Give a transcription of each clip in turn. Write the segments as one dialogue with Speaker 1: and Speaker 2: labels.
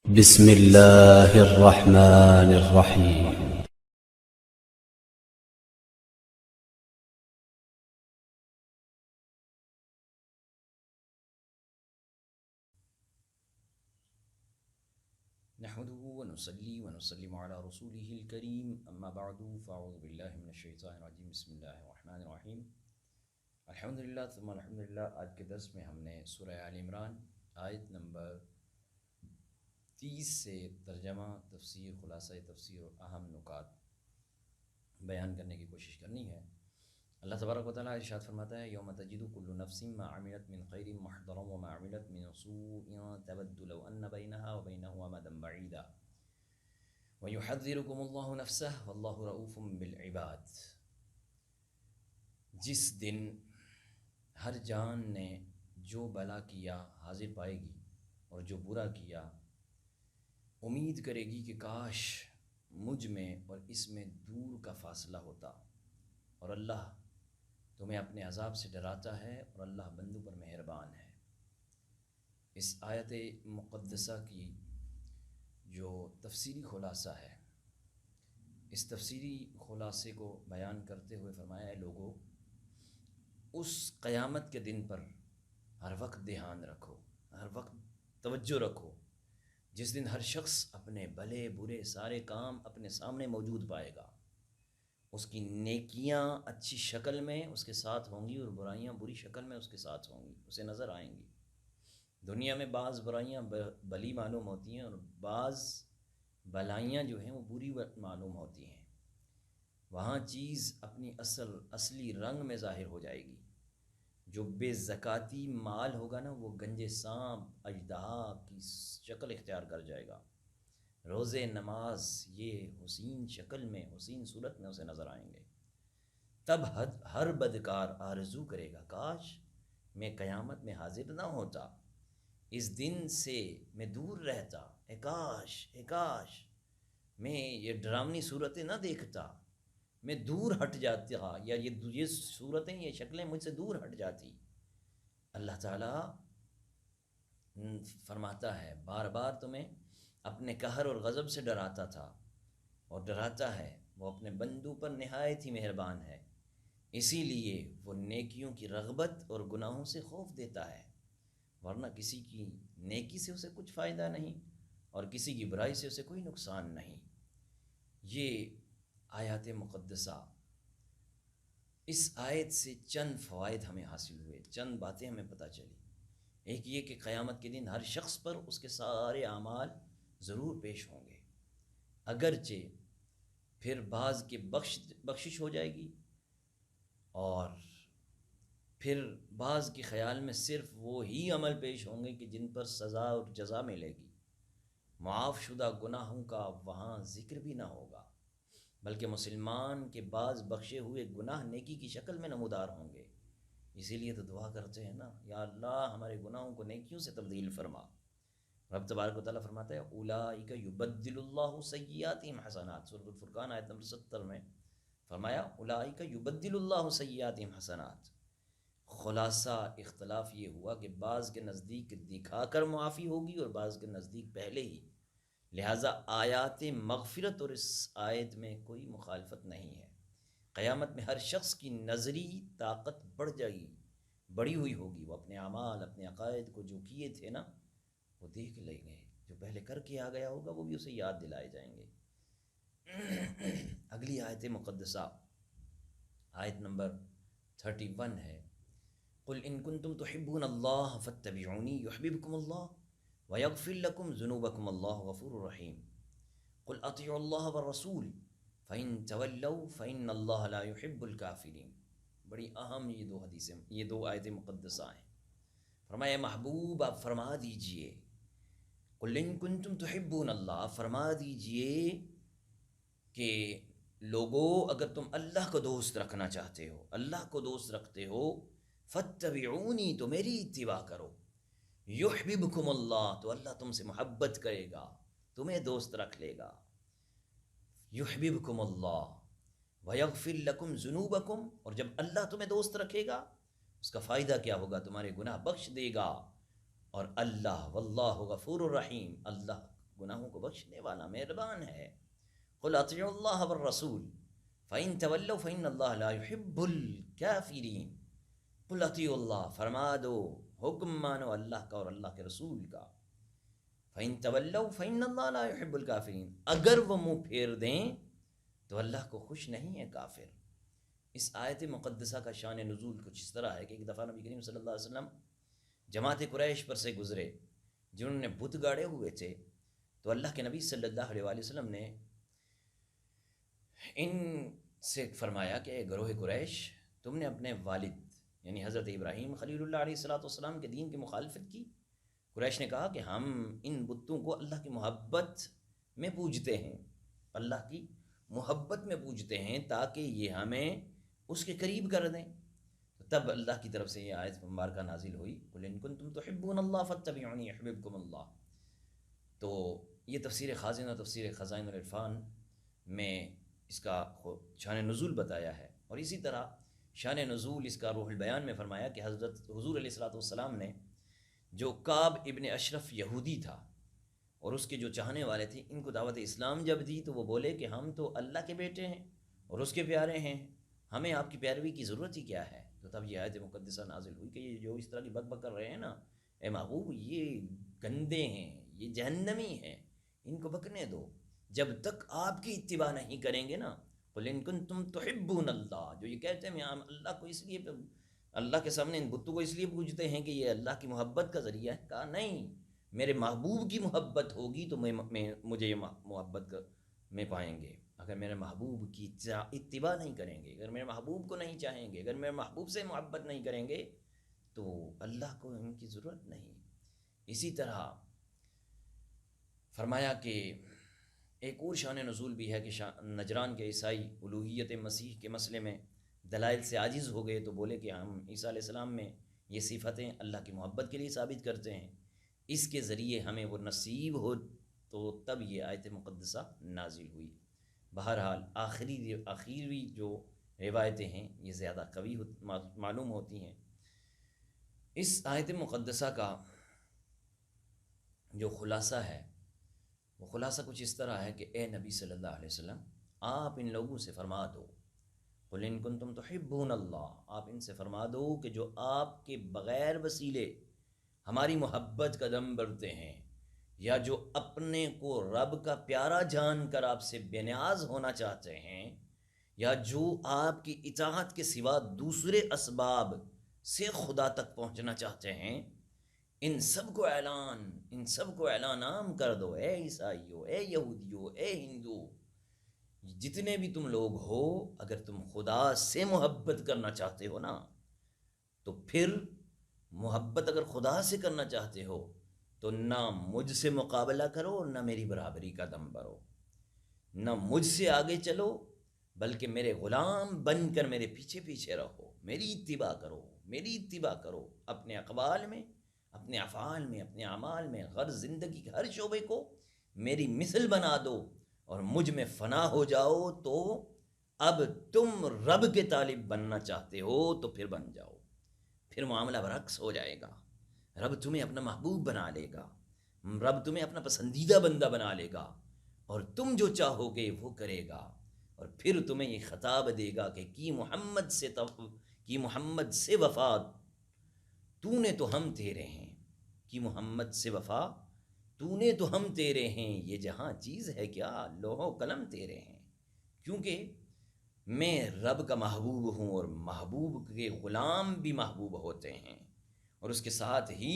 Speaker 1: بسم الله الرحمن الرحيم.
Speaker 2: نحمده ونصلي ونسلم على رسوله الكريم اما بعد فاعوذ بالله من الشیطان الرجیم بسم اللہ الرحمن الرحیم الحمدللہ ثم الحمدللہ۔ آج کے درس میں ہم نے سورہ آل عمران آیت نمبر 30 سے ترجمہ، تفسیر، خلاصہ تفسیر اور اہم نکات بیان کرنے کی کوشش کرنی ہے۔ اللہ تبارک و تعالیٰ ارشاد فرماتا ہے یوم تجد کل نفس ما عملت من خیر محضرا وما عملت من سوء تود لو ان بینها وبینه امدا بعیدا ویحذرکم اللہ نفسہ واللہ رؤوف بالعباد۔ جس دن ہر جان نے جو بھلا کیا حاضر پائے گی اور جو برا کیا امید کرے گی کہ کاش مجھ میں اور اس میں دور کا فاصلہ ہوتا، اور اللہ تمہیں اپنے عذاب سے ڈراتا ہے اور اللہ بندوں پر مہربان ہے۔ اس آیت مقدسہ کی جو تفسیری خلاصہ ہے، اس تفسیری خلاصے کو بیان کرتے ہوئے فرمایا ہے لوگوں، اس قیامت کے دن پر ہر وقت دھیان رکھو، ہر وقت توجہ رکھو، جس دن ہر شخص اپنے بھلے برے سارے کام اپنے سامنے موجود پائے گا۔ اس کی نیکیاں اچھی شکل میں اس کے ساتھ ہوں گی اور برائیاں بری شکل میں اس کے ساتھ ہوں گی، اسے نظر آئیں گی۔ دنیا میں بعض برائیاں بھلی معلوم ہوتی ہیں اور بعض بھلائیاں جو ہیں وہ بری معلوم ہوتی ہیں۔ وہاں چیز اپنی اصلی رنگ میں ظاہر ہو جائے گی۔ جو بے زکاتی مال ہوگا نا، وہ گنجے سانپ اژدہا کی شکل اختیار کر جائے گا۔ روزے نماز یہ حسین شکل میں، حسین صورت میں اسے نظر آئیں گے۔ تب ہر بدکار آرزو کرے گا کاش میں قیامت میں حاضر نہ ہوتا، اس دن سے میں دور رہتا، اے کاش میں یہ ڈراؤنی صورتیں نہ دیکھتا، میں دور ہٹ جاتا، یا یہ صورتیں، یہ شکلیں مجھ سے دور ہٹ جاتی۔ اللہ تعالیٰ فرماتا ہے بار بار تمہیں اپنے قہر اور غضب سے ڈراتا تھا اور ڈراتا ہے، وہ اپنے بندوں پر نہایت ہی مہربان ہے، اسی لیے وہ نیکیوں کی رغبت اور گناہوں سے خوف دیتا ہے، ورنہ کسی کی نیکی سے اسے کچھ فائدہ نہیں اور کسی کی برائی سے اسے کوئی نقصان نہیں۔ یہ آیات مقدسہ، اس آیت سے چند فوائد ہمیں حاصل ہوئے، چند باتیں ہمیں پتہ چلی۔ ایک یہ کہ قیامت کے دن ہر شخص پر اس کے سارے اعمال ضرور پیش ہوں گے، اگرچہ پھر بعض کی بخشش ہو جائے گی اور پھر بعض کے خیال میں صرف وہی عمل پیش ہوں گے کہ جن پر سزا اور جزا ملے گی۔ معاف شدہ گناہوں کا وہاں ذکر بھی نہ ہوگا، بلکہ مسلمان کے بعض بخشے ہوئے گناہ نیکی کی شکل میں نمودار ہوں گے۔ اسی لیے تو دعا کرتے ہیں نا، یا اللہ ہمارے گناہوں کو نیکیوں سے تبدیل فرما۔ رب تبارک و تعالیٰ فرماتا ہے اولئک یبدل اللہ سیئاتہم حسنات، سورۃ الفرقان آیت نمبر 70 میں فرمایا اولئک یبدل اللہ سیئاتہم حسنات۔ خلاصہ اختلاف یہ ہوا کہ بعض کے نزدیک دکھا کر معافی ہوگی اور بعض کے نزدیک پہلے ہی، لہٰذا آیات مغفرت اور اس آیت میں کوئی مخالفت نہیں ہے۔ قیامت میں ہر شخص کی نظری طاقت بڑھ جائے گی، بڑی ہوئی ہوگی، وہ اپنے اعمال، اپنے عقائد کو جو کیے تھے نا وہ دیکھ لیں گے، جو پہلے کر کے آ گیا ہوگا وہ بھی اسے یاد دلائے جائیں گے۔ اگلی آیت مقدسہ آیت نمبر 31 ہے قل ان کنتم تحبون اللہ فاتبعونی یحببکم اللہ ویغفر لکم ذنوبکم اللہ غفور رحیم قل اطیعوا اللہ والرسول فإن تولوا فإن اللہ لا يحب الکافرین۔ بڑی اہم یہ دو حدیثیں، یہ دو آیتیں مقدسہ ہیں۔ فرمایا محبوب آپ فرما دیجئے، قل ان کنتم تحبون اللہ، فرما دیجئے کہ لوگو اگر تم اللہ کو دوست رکھنا چاہتے ہو، اللہ کو دوست رکھتے ہو، فاتبعونی تو میری اتباع کرو، یحببکم اللہ تو اللہ تم سے محبت کرے گا، تمہیں دوست رکھ لے گا، یحببکم اللہ ویغفر لکم ذنوبکم، اور جب اللہ تمہیں دوست رکھے گا اس کا فائدہ کیا ہوگا؟ تمہارے گناہ بخش دے گا، اور اللہ واللہ غفور الرحیم، اللہ گناہوں کو بخشنے والا، مہربان ہے۔ قل اطیعوا اللہ والرسول فإن تولوا فإن اللہ لا يحب الکافرین۔ قل اطیعوا اللہ، فرما دو، حکم مانو اللہ کا اور اللہ کے رسول کا۔ فإن تولوا فإن اللہ لا يحب الکافرین، اگر وہ منہ پھیر دیں تو اللہ کو خوش نہیں ہے کافر۔ اس آیت مقدسہ کا شان نزول کچھ اس طرح ہے کہ ایک دفعہ نبی کریم صلی اللہ علیہ وسلم جماعت قریش پر سے گزرے جنہوں نے بت گاڑے ہوئے تھے، تو اللہ کے نبی صلی اللہ علیہ وآلہ وسلم نے ان سے فرمایا کہ اے گروہ قریش، تم نے اپنے والد یعنی حضرت ابراہیم خلیل اللہ علیہ السلام کے دین کی مخالفت کی۔ قریش نے کہا کہ ہم ان بتوں کو اللہ کی محبت میں پوجتے ہیں، اللہ کی محبت میں پوجتے ہیں تاکہ یہ ہمیں اس کے قریب کر دیں۔ تو تب اللہ کی طرف سے یہ آیت مبارکہ نازل ہوئی، قل ان کنتم تحبون اللہ فاتبعونی یحببکم اللہ۔ تو یہ تفسیر خازن اور تفسیر خزائن العرفان میں اس کا شان نزول بتایا ہے، اور اسی طرح شان نزول اس کا روح البیان میں فرمایا کہ حضرت حضور علیہ الصلوۃ نے جو کعب ابن اشرف یہودی تھا اور اس کے جو چاہنے والے تھے، ان کو دعوت اسلام جب دی تو وہ بولے کہ ہم تو اللہ کے بیٹے ہیں اور اس کے پیارے ہیں، ہمیں آپ کی پیروی کی ضرورت ہی کیا ہے۔ تو تب یہ آیت مقدسہ نازل ہوئی کہ یہ جو اس طرح کی بک بک کر رہے ہیں نا، اے محبوب یہ گندے ہیں، یہ جہنمی ہیں، ان کو بکنے دو، جب تک آپ کی اتباع نہیں کریں گے نا۔ قل ان کنتم تحبون اللہ، جو یہ کہتے ہیں ہم اللہ کو اس لیے اللہ کے سامنے ان بتوں کو اس لیے پوجتے ہیں کہ یہ اللہ کی محبت کا ذریعہ ہے، کہا نہیں، میرے محبوب کی محبت ہوگی تو مجھے یہ محبت میں پائیں گے۔ اگر میرے محبوب کی اتباع نہیں کریں گے، اگر میرے محبوب کو نہیں چاہیں گے، اگر میرے محبوب سے محبت نہیں کریں گے تو اللہ کو ان کی ضرورت نہیں۔ اسی طرح فرمایا کہ ایک اور شان نزول بھی ہے کہ نجران کے عیسائی الوہیت مسیح کے مسئلے میں دلائل سے عاجز ہو گئے تو بولے کہ ہم عیسیٰ علیہ السلام میں یہ صفتیں اللہ کی محبت کے لیے ثابت کرتے ہیں، اس کے ذریعے ہمیں وہ نصیب ہو، تو تب یہ آیت مقدسہ نازل ہوئی۔ بہرحال آخری جو روایتیں ہیں یہ زیادہ قوی معلوم ہوتی ہیں۔ اس آیت مقدسہ کا جو خلاصہ ہے وہ خلاصہ کچھ اس طرح ہے کہ اے نبی صلی اللہ علیہ وسلم، آپ ان لوگوں سے فرما دو، قل ان کنتم تحبون اللہ، آپ ان سے فرما دو کہ جو آپ کے بغیر وسیلے ہماری محبت کا دم بھرتے ہیں، یا جو اپنے کو رب کا پیارا جان کر آپ سے بے نیاز ہونا چاہتے ہیں، یا جو آپ کی اطاعت کے سوا دوسرے اسباب سے خدا تک پہنچنا چاہتے ہیں، ان سب کو اعلان عام کر دو، اے عیسائیو، اے یہودیو، اے ہندو، جتنے بھی تم لوگ ہو، اگر تم خدا سے محبت کرنا چاہتے ہو نا، تو پھر محبت اگر خدا سے کرنا چاہتے ہو تو نہ مجھ سے مقابلہ کرو، نہ میری برابری کا دم بھرو، نہ مجھ سے آگے چلو، بلکہ میرے غلام بن کر میرے پیچھے پیچھے رہو، میری اتباع کرو اپنے اقوال میں، اپنے افعال میں، اپنے اعمال میں، غرض زندگی کے ہر شعبے کو میری مثل بنا دو اور مجھ میں فنا ہو جاؤ۔ تو اب تم رب کے طالب بننا چاہتے ہو تو پھر بن جاؤ، پھر معاملہ برعکس ہو جائے گا، رب تمہیں اپنا محبوب بنا لے گا، رب تمہیں اپنا پسندیدہ بندہ بنا لے گا، اور تم جو چاہو گے وہ کرے گا، اور پھر تمہیں یہ خطاب دے گا کہ کی محمد سے وفا تو نے تو ہم تیرے ہیں، کی محمد سے وفا تو نے تو ہم تیرے ہیں، یہ جہاں چیز ہے کیا لوح و قلم تیرے ہیں، کیونکہ میں رب کا محبوب ہوں، اور محبوب کے غلام بھی محبوب ہوتے ہیں، اور اس کے ساتھ ہی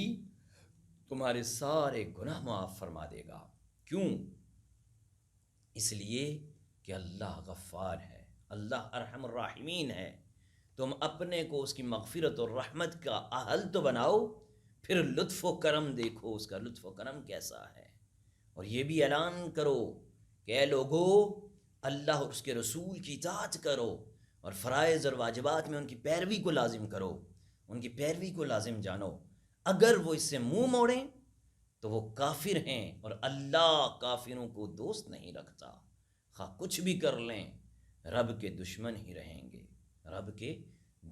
Speaker 2: تمہارے سارے گناہ معاف فرما دے گا۔ کیوں؟ اس لیے کہ اللہ غفار ہے، اللہ ارحم الراحمین ہے۔ تم اپنے کو اس کی مغفرت اور رحمت کا اہل تو بناؤ، پھر لطف و کرم دیکھو اس کا لطف و کرم کیسا ہے، اور یہ بھی اعلان کرو کہ اے لوگو، اللہ اور اس کے رسول کی اطاعت کرو، اور فرائض اور واجبات میں ان کی پیروی کو لازم کرو، ان کی پیروی کو لازم جانو۔ اگر وہ اس سے منہ موڑیں تو وہ کافر ہیں، اور اللہ کافروں کو دوست نہیں رکھتا، خواہ کچھ بھی کر لیں رب کے دشمن ہی رہیں گے، رب کے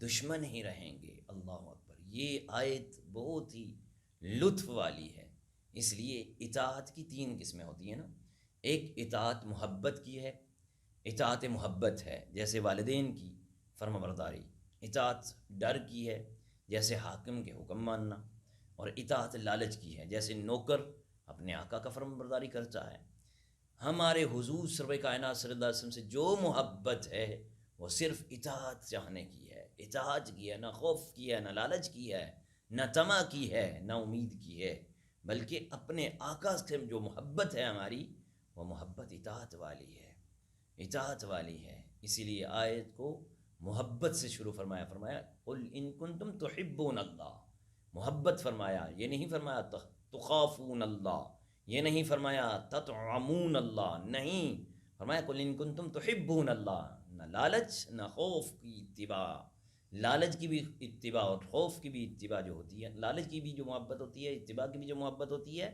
Speaker 2: دشمن ہی رہیں گے۔ اللہ اکبر۔ یہ آیت بہت ہی لطف والی ہے، اس لیے اطاعت کی 3 قسمیں ہوتی ہیں نا. ایک اطاعت محبت کی ہے، اطاعت محبت ہے جیسے والدین کی فرما برداری. اطاعت ڈر کی ہے جیسے حاکم کے حکم ماننا. اور اطاعت لالچ کی ہے جیسے نوکر اپنے آقا کا فرما برداری کرتا ہے. ہمارے حضور سرور کائنات صلی اللہ علیہ وسلم سے جو محبت ہے وہ صرف اطاعت چاہنے کی ہے. اطاعت کی ہے، نہ خوف کی ہے، نہ لالچ کی ہے، نہ طمع کی ہے، نہ امید کی ہے، بلکہ اپنے آقا سے جو محبت ہے ہماری وہ محبت اطاعت والی ہے، اطاعت والی ہے. اسی لیے آیت کو محبت سے شروع فرمایا قل ان کنتم تحبون اللہ. محبت فرمایا، یہ نہیں فرمایا تخافون اللہ، یہ نہیں فرمایا تطعمون اللہ، نہیں فرمایا قل ان کنتم تحبون اللہ. نہ لالچ نہ خوف کی اتباع، لالچ کی بھی اتباع اور خوف کی بھی اتباع جو ہوتی ہے، لالچ کی بھی جو محبت ہوتی ہے، اتباع کی بھی جو محبت ہوتی ہے،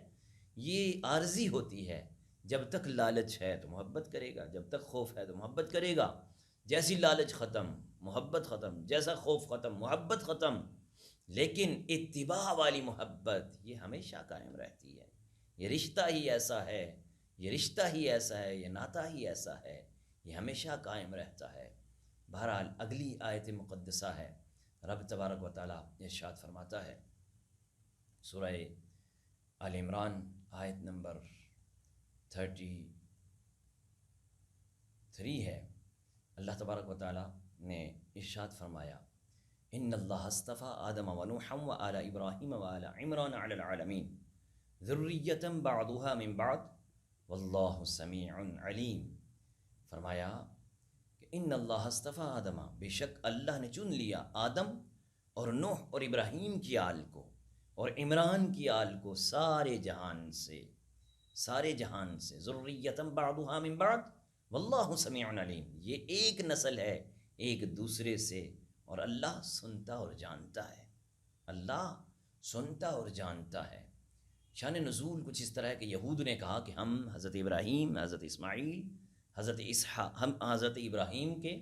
Speaker 2: یہ عارضی ہوتی ہے. جب تک لالچ ہے تو محبت کرے گا، جب تک خوف ہے تو محبت کرے گا. جیسی لالچ ختم محبت ختم، جیسا خوف ختم محبت ختم. لیکن اتباع والی محبت یہ ہمیشہ قائم رہتی ہے. یہ رشتہ ہی ایسا ہے، یہ رشتہ ہی ایسا ہے، یہ ناتا ہی ایسا ہے، یہ ہمیشہ قائم رہتا ہے. بہرحال اگلی آیت مقدسہ ہے، رب تبارک و تعالیٰ ارشاد فرماتا ہے سورہ آل عمران آیت نمبر 33 ہے. اللہ تبارک و تعالیٰ نے ارشاد فرمایا ان اللہ اصطفى آدم و نوحا و آل ابراہیم و آل عمران علی العالمین ذریۃ بعضها من بعض واللہ سمیع علیم. فرمایا کہ ان اللہ اصطفى آدم، بے شک اللہ نے چن لیا آدم اور نوح اور ابراہیم کی آل کو اور عمران کی آل کو سارے جہان سے، سارے جہان سے. ذریۃ بعضها من بعض واللہ سمیع علیم. یہ ایک نسل ہے ایک دوسرے سے، اور اللہ سنتا اور جانتا ہے، اللہ سنتا اور جانتا ہے. شان نزول کچھ اس طرح ہے کہ یہود نے کہا کہ ہم حضرت ابراہیم، حضرت اسماعیل، حضرت اسحاق، ہم حضرت ابراہیم کے،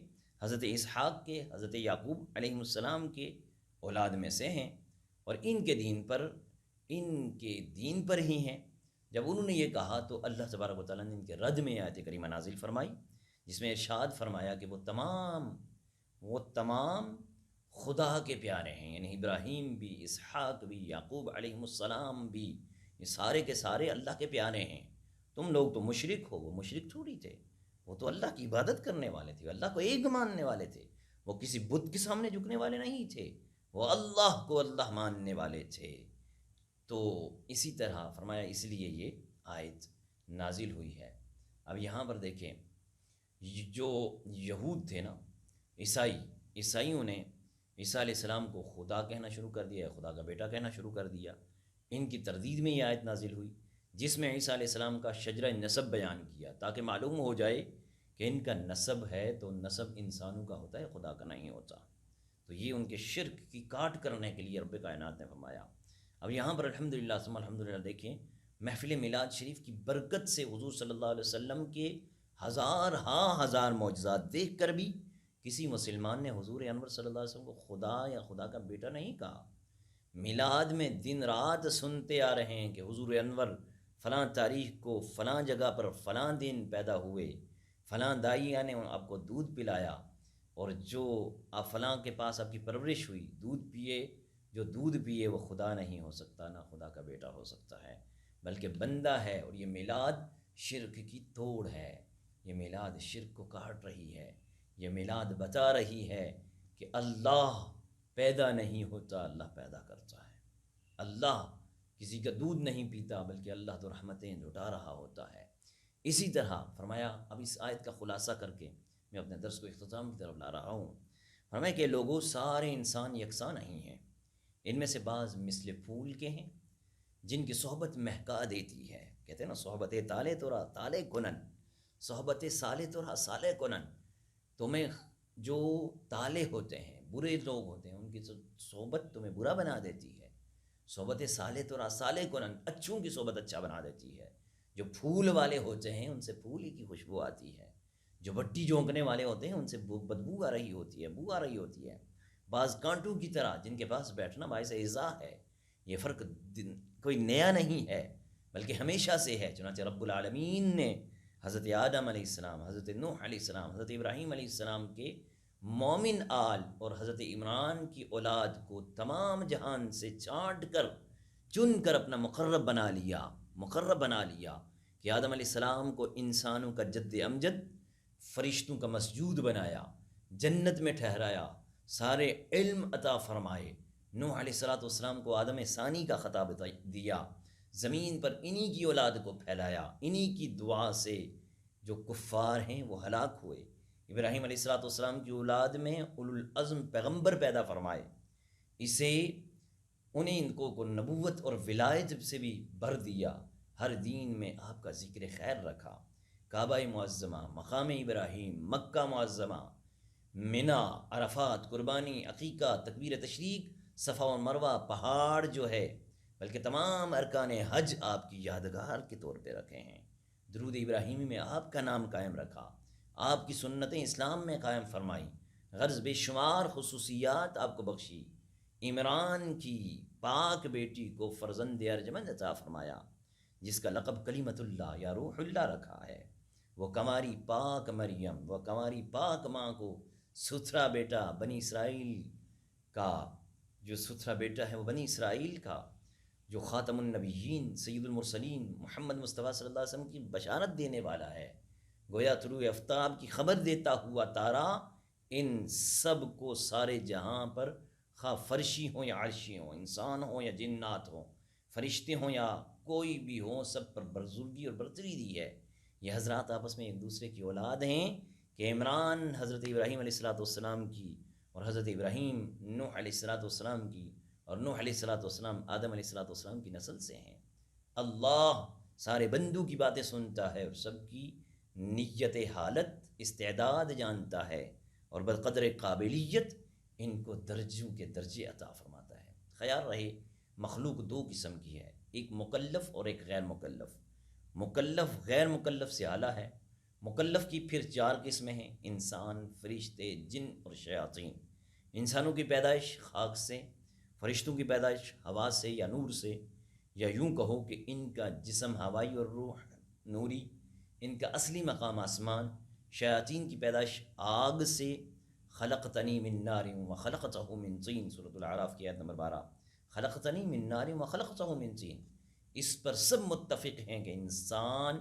Speaker 2: حضرت اسحاق کے، حضرت یعقوب علیہ السلام کے اولاد میں سے ہیں اور ان کے دین پر ہی ہیں. جب انہوں نے یہ کہا تو اللہ تبارک و تعالیٰ نے ان کے رد میں آیت کریمہ نازل فرمائی جس میں ارشاد فرمایا کہ وہ تمام خدا کے پیارے ہیں، یعنی ابراہیم بھی، اسحاق بھی، یعقوب علیہ السلام بھی، یہ سارے کے سارے اللہ کے پیارے ہیں. تم لوگ تو مشرک ہو. وہ مشرک تھوڑی تھے، وہ تو اللہ کی عبادت کرنے والے تھے، اللہ کو ایک ماننے والے تھے. وہ کسی بت کے سامنے جھکنے والے نہیں تھے، وہ اللہ کو اللہ ماننے والے تھے. تو اسی طرح فرمایا اس لیے یہ آیت نازل ہوئی ہے. اب یہاں پر دیکھیں جو یہود تھے نا، عیسائیوں نے عیسیٰ علیہ السلام کو خدا کہنا شروع کر دیا، خدا کا بیٹا کہنا شروع کر دیا. ان کی تردید میں یہ آیت نازل ہوئی جس میں عیسیٰ علیہ السلام کا شجرہ نسب بیان کیا تاکہ معلوم ہو جائے کہ ان کا نسب ہے تو نسب انسانوں کا ہوتا ہے، خدا کا نہیں ہوتا. تو یہ ان کے شرک کی کاٹ کرنے کے لیے رب کائنات نے فرمایا. اب یہاں پر الحمدللہ ثم الحمدللہ دیکھیں محفل میلاد شریف کی برکت سے حضور صلی اللہ علیہ وسلم کے ہزار معجزات دیکھ کر بھی کسی مسلمان نے حضور انور صلی اللہ علیہ وسلم کو خدا یا خدا کا بیٹا نہیں کہا. میلاد میں دن رات سنتے آ رہے ہیں کہ حضور انور فلاں تاریخ کو فلاں جگہ پر فلاں دن پیدا ہوئے، فلاں دائیا نے آپ کو دودھ پلایا، اور جو آپ فلاں کے پاس آپ کی پرورش ہوئی، جو دودھ پیے وہ خدا نہیں ہو سکتا، نہ خدا کا بیٹا ہو سکتا ہے بلکہ بندہ ہے. اور یہ میلاد شرک کی توڑ ہے، یہ میلاد شرک کو کاٹ رہی ہے. یہ میلاد بتا رہی ہے کہ اللہ پیدا نہیں ہوتا، اللہ پیدا کرتا ہے. اللہ کسی کا دودھ نہیں پیتا بلکہ اللہ تو رحمتیں لٹا رہا ہوتا ہے. اسی طرح فرمایا، اب اس آیت کا خلاصہ کر کے میں اپنے درس کو اختتام کی طرف لا رہا ہوں. فرمایا کہ لوگوں سارے انسان یکساں نہیں ہیں، ان میں سے بعض مثل پھول کے ہیں جن کی صحبت مہکا دیتی ہے. کہتے ہیں نا صحبت تالے تورا تالے کنن، صحبت سالے تورا سالے کنن. تمہیں جو تالے ہوتے ہیں، برے لوگ ہوتے ہیں، ان کی صحبت تمہیں برا بنا دیتی ہے. صحبت سالے تورا سالے کنن، اچھوں کی صحبت اچھا بنا دیتی ہے. جو پھول والے ہوتے ہیں ان سے پھول ہی کی خوشبو آتی ہے، جو بٹی جھونکنے والے ہوتے ہیں ان سے بدبو آ رہی ہوتی ہے، بو آ رہی ہوتی ہے. بعض کانٹوں کی طرح جن کے پاس بیٹھنا باعث ایذا ہے. یہ فرق کوئی نیا نہیں ہے. بلکہ ہمیشہ سے ہے۔ چنانچہ رب العالمین نے حضرت آدم علیہ السلام، حضرت نوح علیہ السلام، حضرت ابراہیم علیہ السلام کے مومن آل اور حضرت عمران کی اولاد کو تمام جہان سے چھانٹ کر چن کر اپنا مقرب بنا لیا کہ آدم علیہ السلام کو انسانوں کا جد امجد، فرشتوں کا مسجود بنایا، جنت میں ٹھہرایا، سارے علم عطا فرمائے۔ نوح علیہ السلام کو آدم ثانی کا خطاب دیا، زمین پر انہی کی اولاد کو پھیلایا، انہی کی دعا سے جو کفار ہیں وہ ہلاک ہوئے۔ ابراہیم علیہ السلام کی اولاد میں اولو العزم پیغمبر پیدا فرمائے، اسے انہیں ان کو نبوت اور ولایت سے بھی بھر دیا، ہر دین میں آپ کا ذکر خیر رکھا۔ کعبہ معظمہ، مقام ابراہیم، مکہ معظمہ، منی، عرفات، قربانی، عقیقہ، تکبیر تشریق، صفا و مروہ، پہاڑ جو ہے، بلکہ تمام ارکان حج آپ کی یادگار کے طور پہ رکھے ہیں۔ درود ابراہیمی میں آپ کا نام قائم رکھا، آپ کی سنتیں اسلام میں قائم فرمائی، غرض بے شمار خصوصیات آپ کو بخشی۔ عمران کی پاک بیٹی کو فرزند ارجمند عطا فرمایا، جس کا لقب کلیمت اللہ یا روح اللہ رکھا ہے۔ وہ کماری پاک مریم، وہ کماری پاک ماں کو ستھرا بیٹا بنی اسرائیل کا، جو ستھرا بیٹا ہے وہ بنی اسرائیل کا، جو خاتم النبیین سید المرسلین محمد مصطفیٰ صلی اللہ علیہ وسلم کی بشارت دینے والا ہے، گویا طلوع آفتاب کی خبر دیتا ہوا تارا، ان سب کو سارے جہاں پر، خواہ فرشی ہوں یا عرشی ہوں، انسان ہوں یا جنات ہوں، فرشتے ہوں یا کوئی بھی ہوں، سب پر بزرگی اور برتری دی ہے۔ یہ حضرات آپس میں ایک دوسرے کی اولاد ہیں کہ عمران حضرت ابراہیم علیہ السلام کی، اور حضرت ابراہیم نوح علیہ السلام کی، اور نوح علیہ السلام آدم علیہ السلام کی نسل سے ہیں۔ اللہ سارے بندوں کی باتیں سنتا ہے اور سب کی نیت حالت استعداد جانتا ہے، اور بقدر قابلیت ان کو درجوں کے درجے عطا فرماتا ہے۔ خیال رہے مخلوق دو قسم کی ہے، ایک مکلف اور ایک غیر مکلف۔ مکلف غیر مکلف سے اعلیٰ ہے۔ مکلف کی پھر 4 قسمیں ہیں: انسان، فرشتے، جن اور شیاطین۔ انسانوں کی پیدائش خاک سے، فرشتوں کی پیدائش ہوا سے یا نور سے، یا یوں کہو کہ ان کا جسم ہوائی اور روح نوری، ان کا اصلی مقام آسمان۔ شیاطین کی پیدائش آگ سے، خلقتنی من نار وخلقتہ من طین، سورۃ الاعراف کی آیت نمبر 12، خلقتنی من نار وخلقتہ من طین۔ اس پر سب متفق ہیں کہ انسان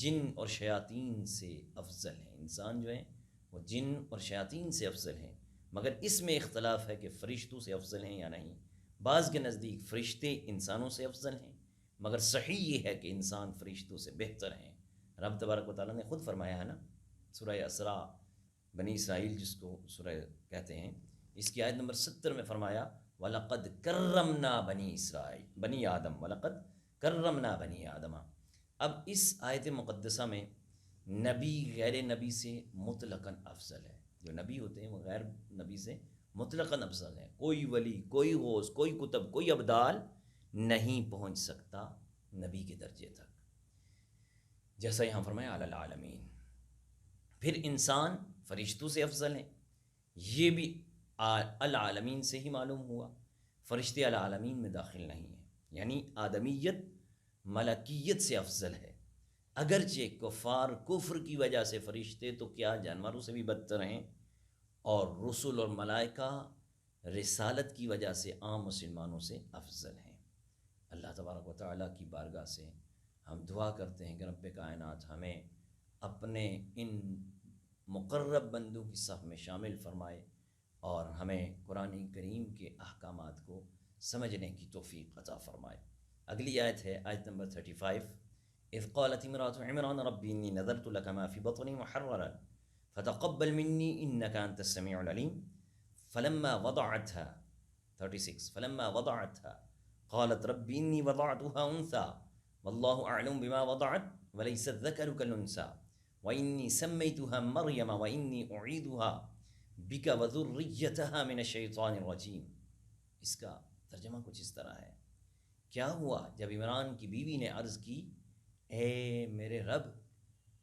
Speaker 2: جن اور شیاطین سے افضل ہیں، انسان جو ہیں وہ جن اور شیاطین سے افضل ہیں، مگر اس میں اختلاف ہے کہ فرشتوں سے افضل ہیں یا نہیں۔ بعض کے نزدیک فرشتے انسانوں سے افضل ہیں، مگر صحیح یہ ہے کہ انسان فرشتوں سے بہتر ہیں۔ رب تبارک و تعالیٰ نے خود فرمایا ہے نا، سورہ اسراء، بنی اسرائیل جس کو سورہ کہتے ہیں، اس کی آیت نمبر 70 میں فرمایا وَلَقَدْ كَرَّمْنَا بَنِي اسرائیل بنی آدم، وَلَقَدْ كَرَّمْنَا بَنِي آدم۔ اب اس آیت مقدسہ میں نبی غیر نبی سے مطلقاً افضل ہے۔ جو نبی ہوتے ہیں وہ غیر نبی سے مطلقاً افضل ہے۔ کوئی ولی، کوئی غوث، کوئی کتب، کوئی ابدال نہیں پہنچ سکتا نبی کے درجے تک، جیسا یہاں فرمایا علی العالمین۔ پھر انسان فرشتوں سے افضل ہیں، یہ بھی العالمین سے ہی معلوم ہوا، فرشتے العالمین میں داخل نہیں ہیں، یعنی آدمیت ملکیت سے افضل ہے۔ اگرچہ کفار کفر کی وجہ سے فرشتے تو کیا جانوروں سے بھی بدتر ہیں، اور رسل اور ملائکہ رسالت کی وجہ سے عام مسلمانوں سے افضل ہیں۔ اللہ تبارک و تعالیٰ کی بارگاہ سے ہم دعا کرتے ہیں کہ رب کائنات ہمیں اپنے ان مقرب بندوں کی صف میں شامل فرمائے، اور ہمیں قرآن کریم کے احکامات کو سمجھنے کی توفیق عطا فرمائے۔ اگلی آیت ہے آیت نمبر 35، اذ قالت امرأة عمران رب انی نذرت لك ما في بطنی محررا فتقبل منی انك انت السمیع العلیم فلما وضعتها 36 فلما وضعتها قالت رب انی وضعتها انثى والله اعلم بما وضعت وليس الذكر كالانثى وانی سمیتها مریم وانی اعیدها بک وذریتها من الشیطان الرجیم۔ اس کا ترجمہ کچھ اس طرح ہے، کیا ہوا جب عمران کی بیوی نے عرض کی، اے میرے رب،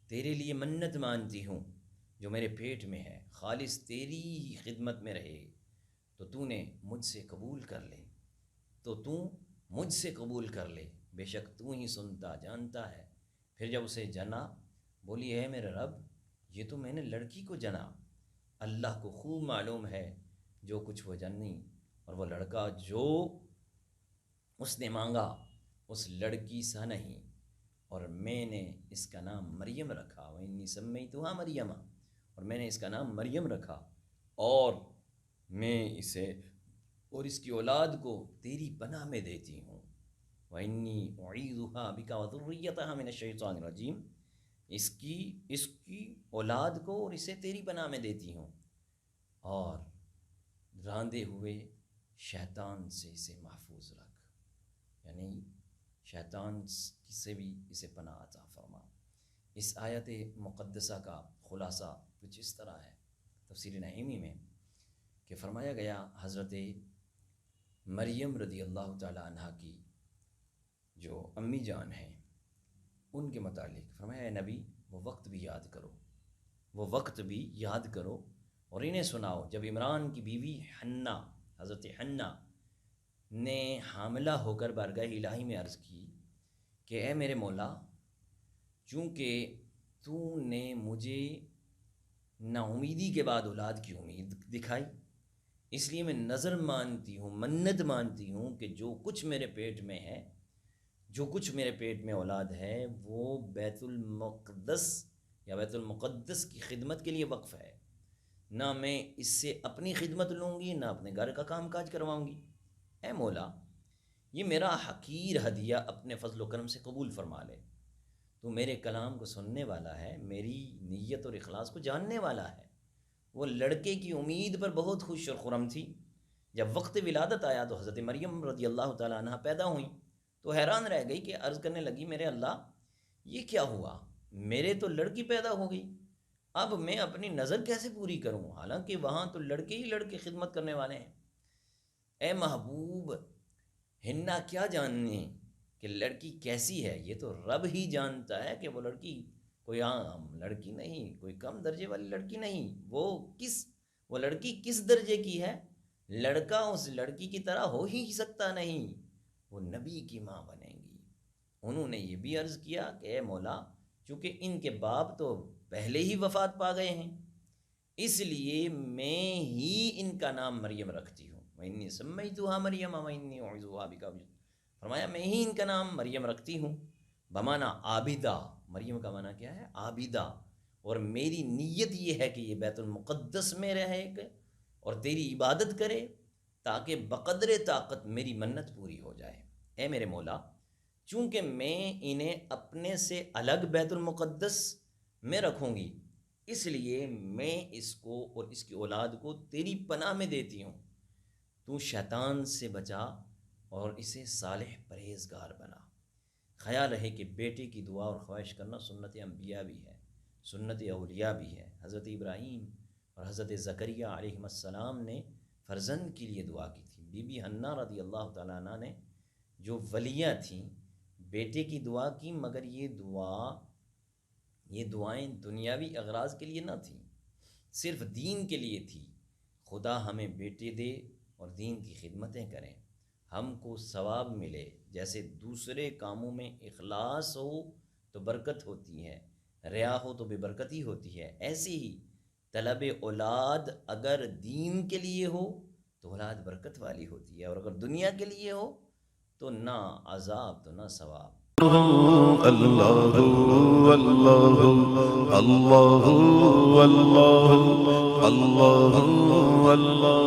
Speaker 2: تیرے لیے منت مانتی ہوں جو میرے پیٹ میں ہے، خالص تیری ہی خدمت میں رہے، تو تو نے مجھ سے قبول کر لے، تو تو مجھ سے قبول کر لے، بے شک تو ہی سنتا جانتا ہے۔ پھر جب اسے جنا بولی اے میرے رب یہ تو میں نے لڑکی کو جنا، اللہ کو خوب معلوم ہے جو کچھ وہ جنی، اور وہ لڑکا جو اس نے مانگا اس لڑکی سا نہیں، اور میں نے اس کا نام مریم رکھا، وَإِنِّي سَمَّيْتُهَا مَرْيَمَ، اور میں نے اس کا نام مریم رکھا، اور میں اسے اور اس کی اولاد کو تیری پناہ میں دیتی ہوں، وَإِنِّي أُعِيذُهَا بِكَ وَذُرِّيَّتَهَا مِنَ الشَّيْطَانِ الرَّجِيمِ، اس کی اولاد کو اور اسے تیری پناہ میں دیتی ہوں، اور راندے ہوئے شیطان سے اسے محفوظ رکھ، یعنی شیطان سے بھی اسے پناہ عطا فرما۔ اس آیت مقدسہ کا خلاصہ کچھ اس طرح ہے تفسیر نعیمی میں کہ فرمایا گیا حضرت مریم رضی اللہ تعالی عنہ کی جو امی جان ہیں ان کے متعلق فرمایا اے نبی وہ وقت بھی یاد کرو، وہ وقت بھی یاد کرو اور انہیں سناؤ جب عمران کی بیوی حنہ، حضرت حنہ نے حاملہ ہو کر بارگاہ الہی میں عرض کی کہ اے میرے مولا چونکہ تو نے مجھے نا امیدی کے بعد اولاد کی امید دکھائی، اس لیے میں نظر مانتی ہوں، منت مانتی ہوں کہ جو کچھ میرے پیٹ میں ہے، جو کچھ میرے پیٹ میں اولاد ہے وہ بیت المقدس یا بیت المقدس کی خدمت کے لیے وقف ہے، نہ میں اس سے اپنی خدمت لوں گی نہ اپنے گھر کا کام کاج کرواؤں گی، اے مولا یہ میرا حقیر ہدیہ اپنے فضل و کرم سے قبول فرما لے، تو میرے کلام کو سننے والا ہے، میری نیت اور اخلاص کو جاننے والا ہے۔ وہ لڑکے کی امید پر بہت خوش اور خرم تھی، جب وقت ولادت آیا تو حضرت مریم رضی اللہ تعالیٰ عنہ پیدا ہوئیں تو حیران رہ گئی کہ عرض کرنے لگی میرے اللہ یہ کیا ہوا، میرے تو لڑکی پیدا ہو گئی، اب میں اپنی نظر کیسے پوری کروں، حالانکہ وہاں تو لڑکے ہی لڑکے خدمت کرنے والے ہیں۔ اے محبوب حنہ کیا جاننے کہ لڑکی کیسی ہے، یہ تو رب ہی جانتا ہے کہ وہ لڑکی کوئی عام لڑکی نہیں، کوئی کم درجے والی لڑکی نہیں، وہ لڑکی کس درجے کی ہے، لڑکا اس لڑکی کی طرح ہو ہی سکتا نہیں، وہ نبی کی ماں بنے گی۔ انہوں نے یہ بھی عرض کیا کہ اے مولا چونکہ ان کے باپ تو پہلے ہی وفات پا گئے ہیں اس لیے میں ہی ان کا نام مریم رکھتی ہوں، وَإِنِّي سَمَّيْتُهَا مَرْيَمَ وَإِنِّي أُعِيذُهَا بِكَ، فرمایا میں ہی ان کا نام مریم رکھتی ہوں، بمعنی عابدہ، مریم کا معنی کیا ہے عابدہ، اور میری نیت یہ ہے کہ یہ بیت المقدس میں رہے اور تیری عبادت کرے تاکہ بقدر طاقت میری منت پوری ہو جائے۔ اے میرے مولا چونکہ میں انہیں اپنے سے الگ بیت المقدس میں رکھوں گی اس لیے میں اس کو اور اس کی اولاد کو تیری پناہ میں دیتی ہوں، تو شیطان سے بچا اور اسے صالح پرہیزگار بنا۔ خیال رہے کہ بیٹے کی دعا اور خواہش کرنا سنت انبیاء بھی ہے، سنت اولیاء بھی ہے۔ حضرت ابراہیم اور حضرت زکریہ علیہ السلام نے فرزند کے لیے دعا کی تھی، بی بی حنہ رضی اللہ تعالیٰ عنہ نے جو ولیہ تھیں بیٹے کی دعا کی، مگر یہ دعائیں دنیاوی اغراض کے لیے نہ تھیں، صرف دین کے لیے تھی، خدا ہمیں بیٹے دے اور دین کی خدمتیں کریں، ہم کو ثواب ملے، جیسے دوسرے کاموں میں اخلاص ہو تو برکت ہوتی ہے، ریا ہو تو بے برکتی ہوتی ہے، ایسی ہی طلب اولاد اگر دین کے لیے ہو تو اولاد برکت والی ہوتی ہے، اور اگر دنیا کے لیے ہو تو نہ عذاب تو نہ ثواب۔
Speaker 3: اللہ اللہ اللہ اللہ اللہ اللہ